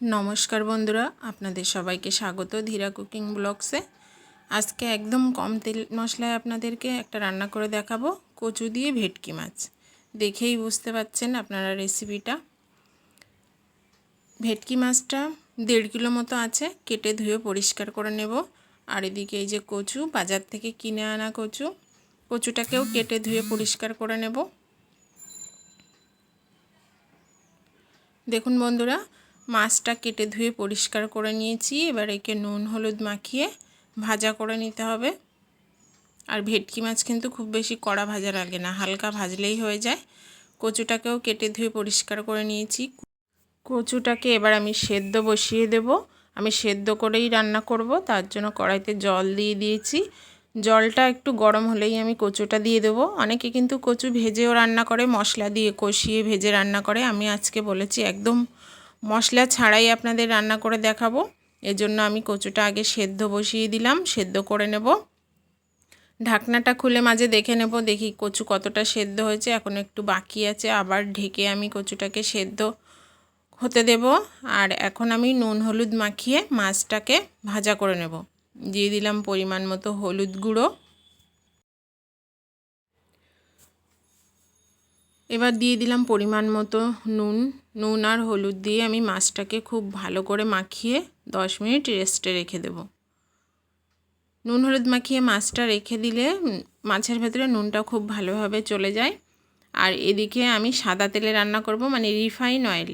नमस्कार बंधुरा आपनादेर सबाइके स्वागत धीरा कुकिंग ब्लग्से। आज के एकदम कम तेल मशलाय आपनादेरके एकटा रान्ना करे देखाबो कचु दिए भेटकी माछ। देखेई बुझते पारछेन आपनारा रेसिपिटा। भेटकी माछटा 1.5 किलो मतो आछे, केटे धुए परिष्कार करे नेब। आर एदिके एई जे कचु बाजार थेके किने आना कचु, कचुटाकेও केटे धुए परिष्कार करे नेब। देखुन बंधुरा माछटा केटे धुए परिष्कार करे निয়েছি। এবার একে নুন হলুদ মাখিয়ে ভাজা করে নিতে হবে। আর ভেটকি মাছ কিন্তু খুব বেশি কড়া ভাজা লাগে না, হালকা ভাজলেই হয়ে যায়। কচুটাকেও কেটে ধুয়ে পরিষ্কার করে নিয়েছি। কচুটাকে এবার আমি সেদ্ধ বসিয়ে দেব। আমি সেদ্ধ করেই রান্না করব, তার জন্য কড়াইতে জল দিয়ে দিয়েছি। জলটা একটু গরম হলেই আমি কচুটা দিয়ে দেব। অনেকে কিন্তু কচু ভেজেও রান্না করে, মশলা দিয়ে কষিয়ে ভেজে রান্না করে। আমি আজকে বলেছি একদম মশলা ছাড়াই আপনাদের রান্না করে দেখাবো। এজন্য আমি কচুটা আগে সেদ্ধ বসিয়ে দিলাম, সেদ্ধ করে নেব। ঢাকনাটা খুলে মাঝে দেখে নেব, দেখি কচু কতটা সেদ্ধ হয়েছে। এখন একটু বাকি আছে, আবার ঢেকে আমি কচুটাকে সেদ্ধ হতে দেব। আর এখন আমি নুন হলুদ মাখিয়ে মাছটাকে ভাজা করে নেব। দিয়ে দিলাম পরিমাণ মতো হলুদ গুঁড়ো। এবার দিয়ে দিলাম পরিমাণ মতো নুন আর হলুদ দিয়ে আমি মাছটাকে খুব ভালো করে মাখিয়ে 10 মিনিট রেস্টে রেখে দেব। নুন হলুদ মাখিয়ে মাছটা রেখে দিলে মাছের ভেতরে নুনটা খুব ভালোভাবে চলে যায়। আর এদিকে আমি সাদা তেলে রান্না করব, মানে রিফাইন অয়েল।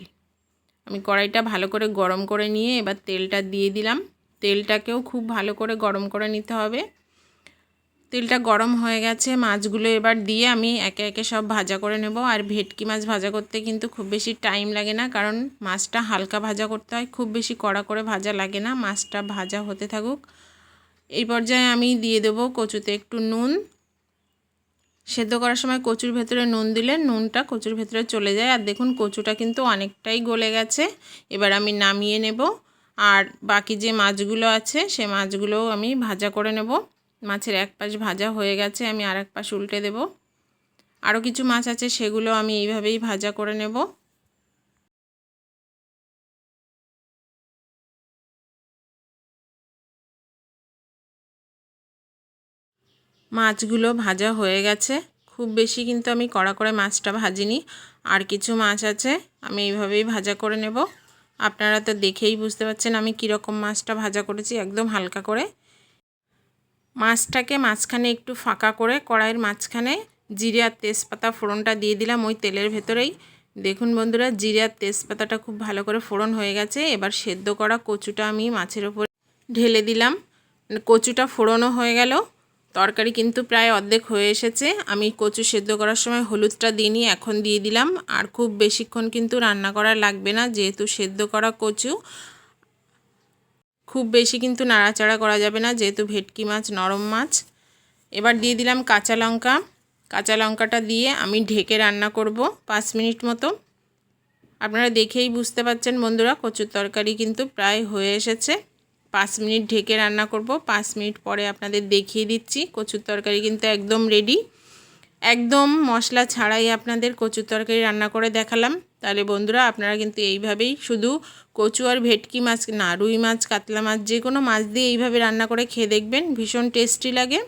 আমি কড়াইটা ভালো করে গরম করে নিয়ে এবার তেলটা দিয়ে দিলাম। তেলটাকেও খুব ভালো করে গরম করে নিতে হবে। তেলটা গরম হয়ে গেছে, মাছগুলো এবার দিয়ে আমি একে একে সব ভাজা করে নেব। আর ভেটকি মাছ ভাজা করতে কিন্তু খুব বেশি টাইম লাগে না, কারণ মাছটা হালকা ভাজা করতে হয়, খুব বেশি কড়া করে ভাজা লাগে না। মাছটা ভাজা হতে থাকুক। এই পর্যায়ে আমি দিয়ে দেব কচুতে একটু নুন। সেদ্ধ করার সময় কচুর ভেতরে নুন দিলে নুনটা কচুর ভেতরে চলে যায়। আর দেখুন কচুটা কিন্তু অনেকটাই গলে গেছে। এবার আমি নামিয়ে নেব। আর বাকি যে মাছগুলো আছে সে মাছগুলোও আমি ভাজা করে নেব। মাছের এক পাশ ভাজা হয়ে গেছে, আমি আর এক পাশ উল্টে দেব। আরও কিছু মাছ আছে, সেগুলো আমি এইভাবেই ভাজা করে নেব। মাছগুলো ভাজা হয়ে গেছে, খুব বেশি কিন্তু আমি কড়া করে মাছটা ভাজিনি। আর কিছু মাছ আছে, আমি এইভাবেই ভাজা করে নেব। আপনারা তো দেখেই বুঝতে পারছেন আমি কীরকম মাছটা ভাজা করেছি, একদম হালকা করে। মাছটাকে মাঝখানে একটু ফাঁকা করে কড়াইয়ের মাঝখানে জিরে আর তেজপাতা ফোড়নটা দিয়ে দিলাম ওই তেলের ভেতরেই। দেখুন বন্ধুরা, জিরে আর তেজপাতাটা খুব ভালো করে ফোড়ন হয়ে গেছে। এবার সেদ্ধ করা কচুটা আমি মাছের ওপর ঢেলে দিলাম। কচুটা ফোড়নও হয়ে গেল। তরকারি কিন্তু প্রায় অর্ধেক হয়ে এসেছে। আমি কচু সেদ্ধ করার সময় হলুদটা দিইনি, এখন দিয়ে দিলাম। আর খুব বেশিক্ষণ কিন্তু রান্না করা লাগবে না, যেহেতু সেদ্ধ করা কচু। খুব বেশি কিন্তু নাড়াচাড়া করা যাবে না, যেহেতু ভেটকি মাছ নরম মাছ। এবার দিয়ে দিলাম কাঁচা লঙ্কা। কাঁচা লঙ্কাটা দিয়ে আমি ঢেকে রান্না করব 5 মিনিট মতো। আপনারা দেখেই বুঝতে পারছেন বন্ধুরা, কচুর তরকারি কিন্তু প্রায় হয়ে এসেছে। 5 মিনিট ঢেকে রান্না করব। 5 মিনিট পরে আপনাদের দেখিয়ে দিচ্ছি। কচুর তরকারি কিন্তু একদম রেডি। একদম মশলা ছাড়াই আপনাদের কচুর তরকারি রান্না করে দেখালাম। তাহলে বন্ধুরা আপনারা কিন্তু এইভাবেই শুধু কচু আর ভেটকি মাছ না, রুই মাছ, কাতলা মাছ, যে কোনো মাছ দিয়ে এইভাবে রান্না করে খেয়ে দেখবেন, ভীষণ টেস্টি লাগে।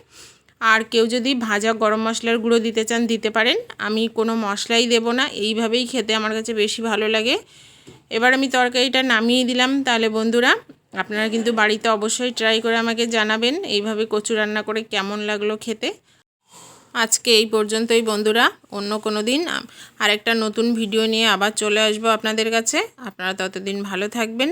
আর কেউ যদি ভাজা গরম মশলার গুঁড়ো দিতে চান দিতে পারেন, আমি কোনো মশলাই দেব না, এইভাবেই খেতে আমার কাছে বেশি ভালো লাগে। এবার আমি তরকারিটা নামিয়ে দিলাম। তাহলে বন্ধুরা আপনারা কিন্তু বাড়িতে অবশ্যই ট্রাই করে আমাকে জানাবেন এইভাবে কচু রান্না করে কেমন লাগলো খেতে। আজকে এই পর্যন্তই বন্ধুরা, অন্য কোনো দিন আরেকটা নতুন ভিডিও নিয়ে আবার চলে আসবো আপনাদের কাছে। আপনারা ততদিন ভালো থাকবেন,